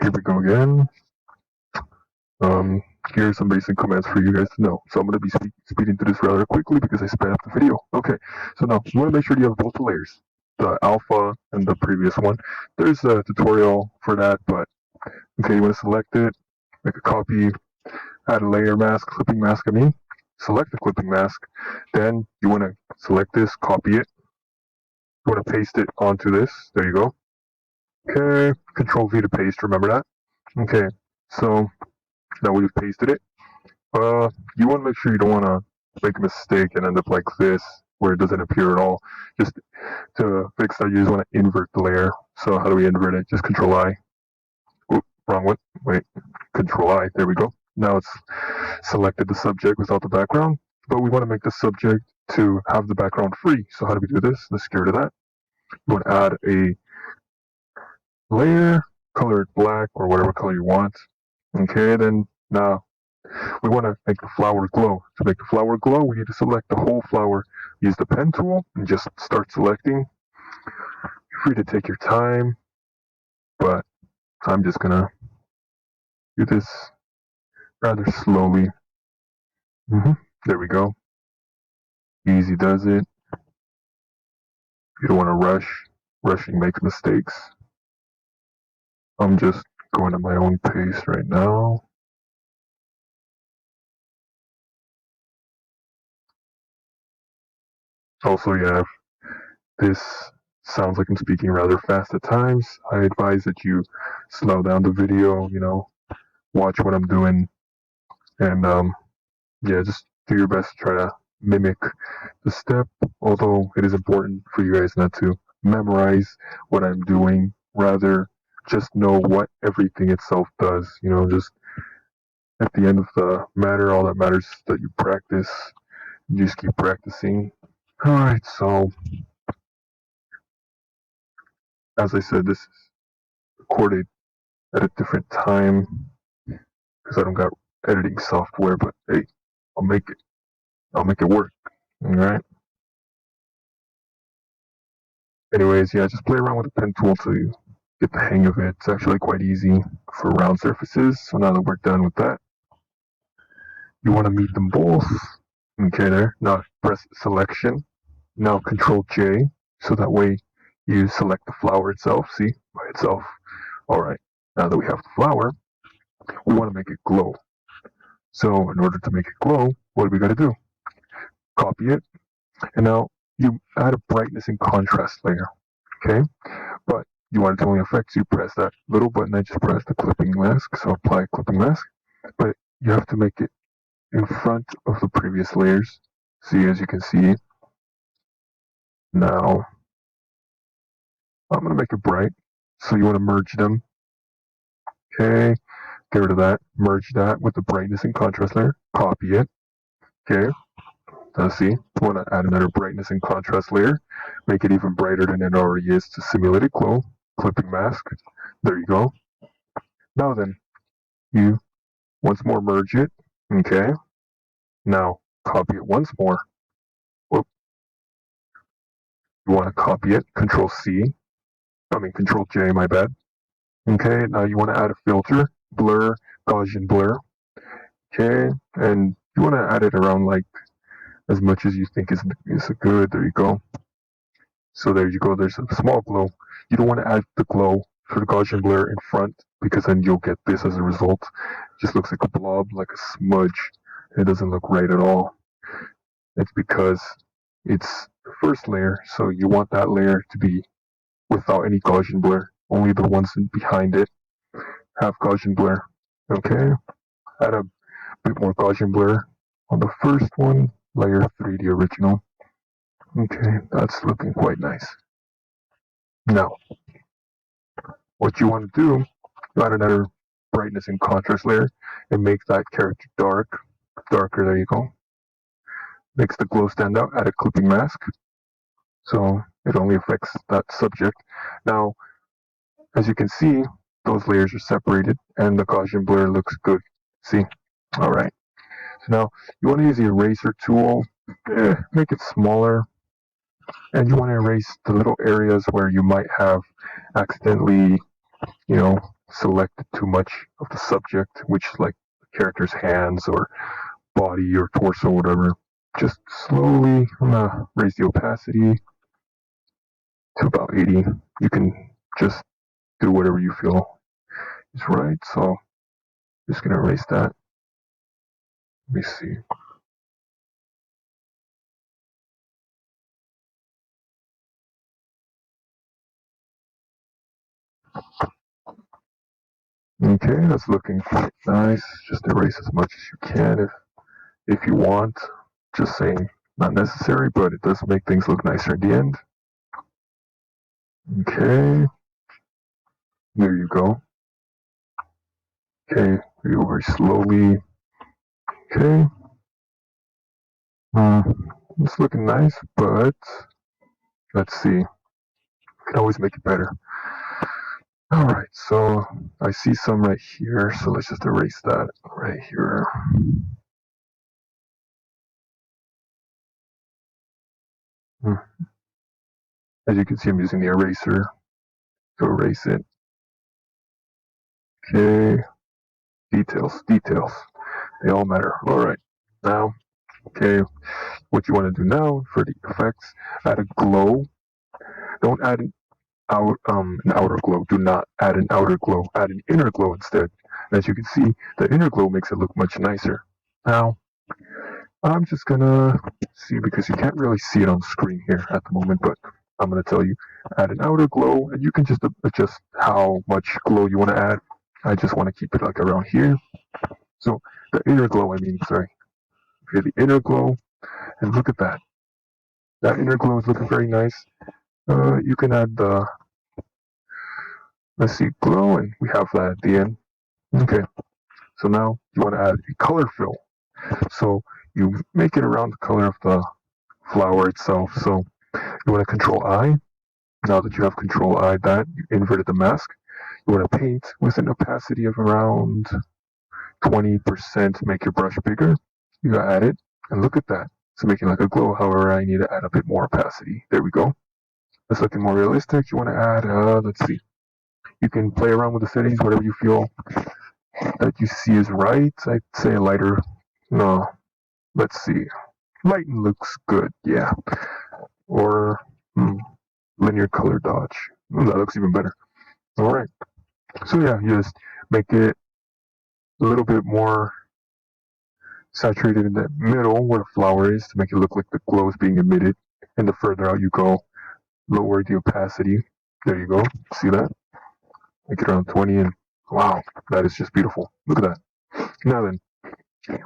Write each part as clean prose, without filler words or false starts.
here we go again. Here's some basic commands for you guys to know. So I'm going to be speeding through this rather quickly because I sped up the video. Okay, so now you want to make sure you have both the layers, the alpha and the previous one. There's a tutorial for that, but okay, you want to select it, make a copy, add a layer mask, clipping mask, select the clipping mask, then you want to select this, copy it, you want to paste it onto this, there you go. Okay, Control V to paste, remember that? Okay, so now we've pasted it. You want to make sure you don't want to make a mistake and end up like this, where it doesn't appear at all. Just to fix that, you just want to invert the layer. So how do we invert it? Just Control I. Oop, wrong one. Wait, Control I. There we go. Now it's selected the subject without the background, but we want to make the subject to have the background free. So how do we do this? Let's get rid of that. You want to add a layer, color it black or whatever color you want. Okay, then now we want to make the flower glow. To make the flower glow, we need to select the whole flower. Use the pen tool and just start selecting. You're free to take your time, but I'm just going to do this rather slowly. There we go. Easy does it. You don't want to rush. Rushing makes mistakes. I'm just going at my own pace right now. Also, yeah, if this sounds like I'm speaking rather fast at times, I advise that you slow down the video, watch what I'm doing, and yeah, just do your best to try to mimic the step, although it is important for you guys not to memorize what I'm doing, rather just know what everything itself does, just at the end of the matter, all that matters is that you practice, you just keep practicing. Alright, so as I said, this is recorded at a different time because I don't got editing software, but hey, I'll make it work. Alright. Anyways, yeah, just play around with the pen tool till you get the hang of it. It's actually quite easy for round surfaces. So now that we're done with that, you want to meet them both. Okay, there. Now press selection. Now Control J, so that way you select the flower itself. See, by itself. Alright, now that we have the flower, we want to make it glow. So in order to make it glow, what do we got to do? Copy it, and now you add a brightness and contrast layer. Okay, but you want it to only affect, so you press that little button I just pressed, the clipping mask, so apply clipping mask, but you have to make it in front of the previous layers. See, as you can see, now I'm going to make it bright, so you want to merge them. Okay, get rid of that, merge that with the brightness and contrast layer, copy it. Okay, now see, you want to add another brightness and contrast layer, make it even brighter than it already is to simulate a glow, clipping mask, there you go. Now then, you once more merge it, okay, now copy it once more. Whoop. You want to copy it, Control J, my bad. Okay, now you want to add a filter, blur, Gaussian blur. Okay, and you want to add it around like as much as you think is good. There you go. So there you go, there's a small glow. You don't want to add the glow for the Gaussian blur in front, because then you'll get this as a result. It just looks like a blob, like a smudge. It doesn't look right at all. It's because it's the first layer, so you want that layer to be without any Gaussian blur. Only the ones behind it have Gaussian blur. Okay, add a bit more Gaussian blur on the first one, layer 3, the original. Okay, that's looking quite nice. Now, what you want to do, you add another brightness and contrast layer and make that character darker, there you go. Makes the glow stand out, add a clipping mask, so it only affects that subject. Now, as you can see, those layers are separated and the Gaussian blur looks good. See? Alright. So now, you want to use the eraser tool, make it smaller, and you want to erase the little areas where you might have accidentally, selected too much of the subject, which is like the character's hands or body or torso, whatever. Just slowly, I'm gonna raise the opacity to about 80. You can just do whatever you feel is right. So I'm just gonna erase that. Let me see. Okay, that's looking quite nice. Just erase as much as you can if you want. Just saying, not necessary, but it does make things look nicer at the end. Okay, there you go. Okay, we go very slowly. Okay, it's looking nice, but let's see. Can always make it better. Alright, so I see some right here, so let's just erase that right here. As you can see, I'm using the eraser to erase it. Okay, details. They all matter. Alright, now, okay, what you want to do now for the effects, add a glow. Don't add an outer glow. Do not add an outer glow. Add an inner glow instead. And as you can see, the inner glow makes it look much nicer. Now, I'm just gonna see, because you can't really see it on screen here at the moment, but I'm gonna tell you, add an outer glow, and you can just adjust how much glow you want to add. I just want to keep it like around here. So the inner glow, sorry. Okay, the inner glow, and look at that. That inner glow is looking very nice. You can add the, let's see, glow, and we have that at the end. Okay, so now you want to add a color fill. So you make it around the color of the flower itself. So you want to control I. Now that you have control I, that you inverted the mask. You want to paint with an opacity of around 20%. Make your brush bigger. You gotta add it, and look at that. It's making like a glow. However, I need to add a bit more opacity. There we go. It's looking more realistic. You want to add, let's see. You can play around with the settings, whatever you feel that you see is right. I'd say a lighter. No, let's see. Lighten looks good, yeah. Or linear color dodge. That looks even better. Alright. So yeah, you just make it a little bit more saturated in the middle where the flower is to make it look like the glow is being emitted. And the further out you go, lower the opacity. There you go. See that? Make it around 20, and wow, that is just beautiful. Look at that. Now then,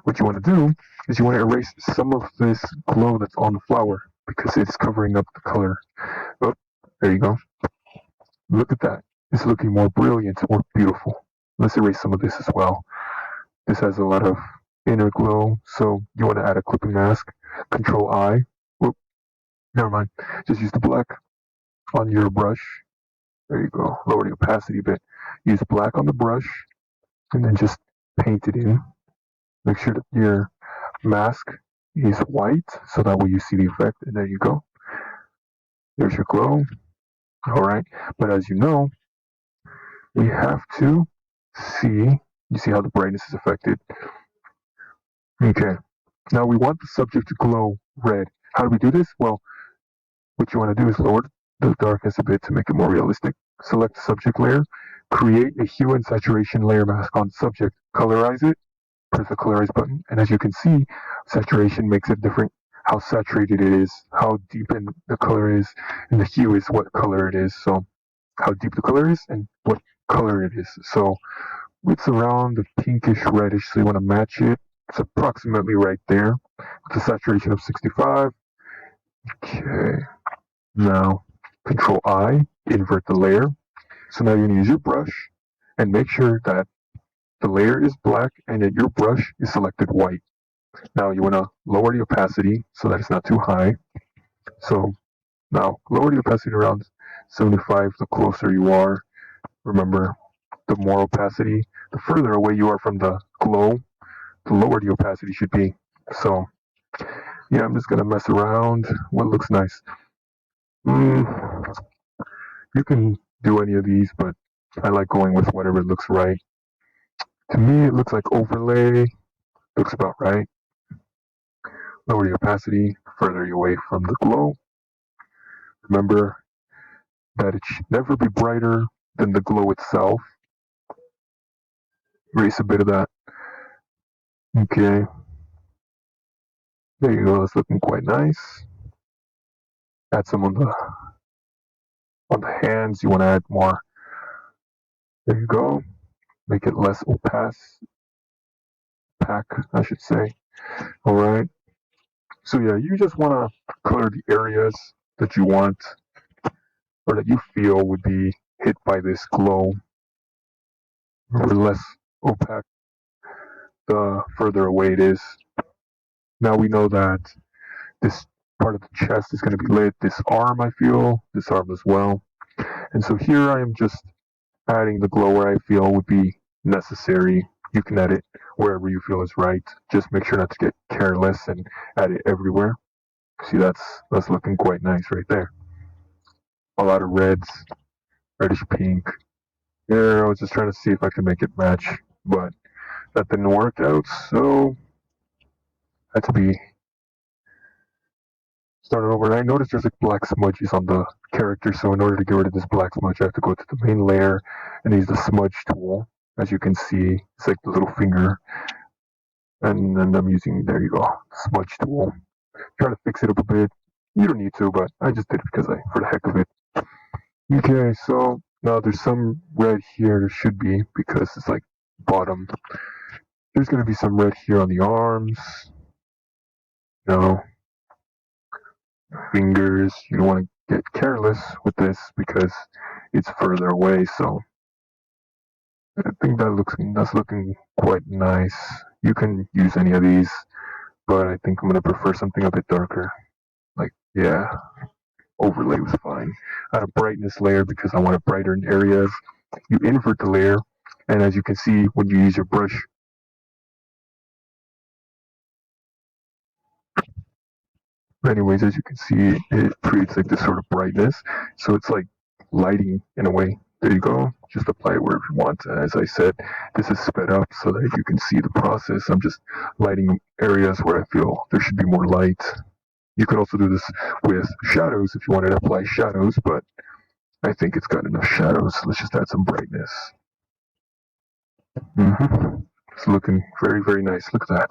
what you want to do is you want to erase some of this glow that's on the flower because it's covering up the color. Oh, there you go. Look at that. It's looking more brilliant, more beautiful. Let's erase some of this as well. This has a lot of inner glow, so you want to add a clipping mask. Control I. Whoop. Never mind. Just use the black on your brush. There you go. Lower the opacity a bit. Use black on the brush, and then just paint it in. Make sure that your mask is white, so that way you see the effect, and there you go. There's your glow. Alright, but as you know, we have to see, you see how the brightness is affected. Okay, now we want the subject to glow red. How do we do this? Well, what you want to do is lower the darkness a bit to make it more realistic. Select the subject layer, create a hue and saturation layer mask on subject, colorize it, press the colorize button, and as you can see, saturation makes it different how saturated it is, how deep in the color is, and the hue is what color it is. So how deep the color is and what color it is. So it's around the pinkish reddish, so you want to match it. It's approximately right there with a saturation of 65. Okay, now Control I, invert the layer. So now you're going to use your brush and make sure that the layer is black and that your brush is selected white. Now you want to lower the opacity so that it's not too high. So now lower the opacity around 75 the closer you are. Remember, the more opacity, the further away you are from the glow, the lower the opacity should be. So yeah, I'm just going to mess around. What looks nice? You can do any of these, but I like going with whatever looks right. To me, it looks like overlay. Looks about right. Lower the opacity, further you away from the glow. Remember that it should never be brighter than the glow itself. Erase a bit of that. Okay. There you go, that's looking quite nice. Add some on the hands, you want to add more. There you go. Make it less opaque, I should say. Alright. So yeah, you just want to color the areas that you want or that you feel would be hit by this glow. The less opaque, the further away it is. Now we know that this part of the chest is going to be lit. This arm, I feel, this arm as well. And so here I am just adding the glow where I feel would be necessary. You can edit wherever you feel is right. Just make sure not to get careless and add it everywhere. See, that's looking quite nice right there. A lot of reds, reddish pink. There, I was just trying to see if I could make it match, but that didn't work out, so I had to be started over. And I noticed there's like black smudges on the character, so in order to get rid of this black smudge, I have to go to the main layer and use the smudge tool. As you can see, it's like the little finger, and then I'm using, there you go, smudge tool. Try to fix it up a bit. You don't need to, but I just did it because for the heck of it. Okay, so now there's some red here. There should be, because it's like bottom. There's going to be some red here on the arms. No. Fingers. You don't want to get careless with this because it's further away, so I think that's looking quite nice. You can use any of these, but I think I'm going to prefer something a bit darker. Like, yeah, overlay was fine. Add a brightness layer because I want it brighter in areas. You invert the layer, and as you can see, when you use your brush, anyways, as you can see, it creates like this sort of brightness. So it's like lighting in a way. There you go. Just apply it wherever you want. As I said, this is sped up so that you can see the process. I'm just lighting areas where I feel there should be more light. You could also do this with shadows if you wanted to apply shadows, but I think it's got enough shadows. Let's just add some brightness. It's looking very, very nice. Look at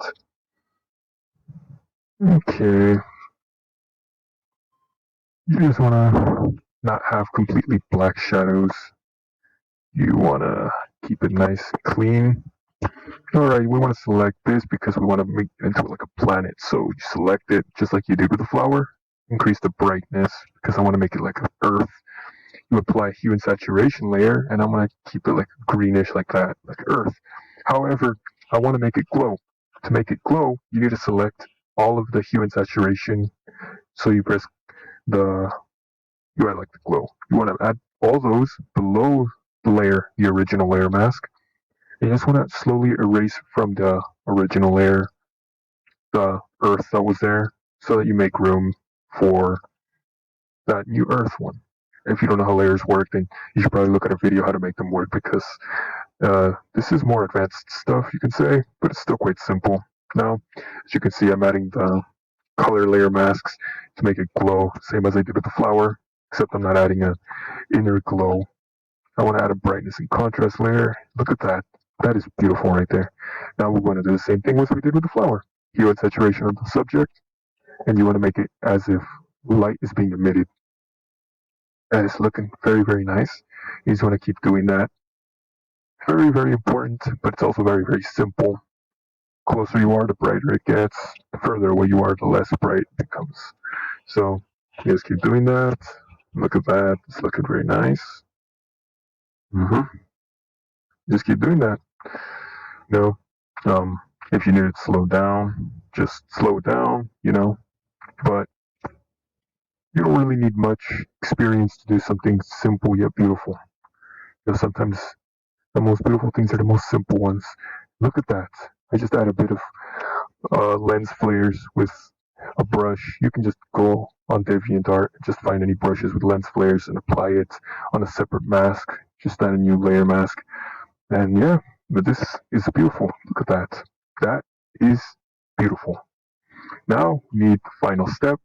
that. Okay. You just want to not have completely black shadows. You want to keep it nice and clean. Alright, we want to select this because we want to make it into like a planet. So you select it just like you did with the flower. Increase the brightness because I want to make it like an earth. You apply a hue and saturation layer, and I'm going to keep it like greenish like that, like earth. However, I want to make it glow. To make it glow, you need to select all of the hue and saturation. So you press you add like the glow. You want to add all those below the layer, the original layer mask. And you just want to slowly erase from the original layer the earth that was there so that you make room for that new earth one. If you don't know how layers work, then you should probably look at a video how to make them work because this is more advanced stuff, you can say, but it's still quite simple. Now, as you can see, I'm adding the color layer masks to make it glow, same as I did with the flower, except I'm not adding an inner glow. I want to add a brightness and contrast layer. Look at that. That is beautiful right there. Now we're going to do the same thing as we did with the flower. Hue and saturation on the subject, and you want to make it as if light is being emitted. And it's looking very, very nice. You just want to keep doing that. Very, very important, but it's also very, very simple. The closer you are, the brighter it gets. The further away you are, the less bright it becomes. So you just keep doing that. Look at that. It's looking very nice. Just keep doing that. If you need it slowed down, just slow it down, But you don't really need much experience to do something simple yet beautiful. Sometimes the most beautiful things are the most simple ones. Look at that. I just add a bit of lens flares with a brush. You can just go on DeviantArt. Just find any brushes with lens flares and apply it on a separate mask. Just add a new layer mask. And yeah, but this is beautiful. Look at that. That is beautiful. Now we need the final step,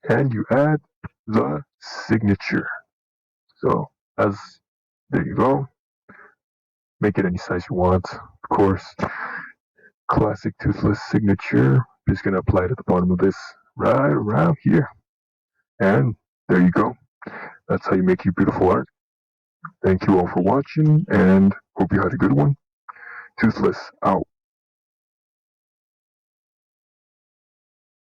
and you add the signature. So as there you go. Make it any size you want, of course. Classic toothless signature. I'm just gonna apply it at the bottom of this, right around here. And there you go. That's how you make your beautiful art. Thank you all for watching, and hope you had a good one. Toothless out.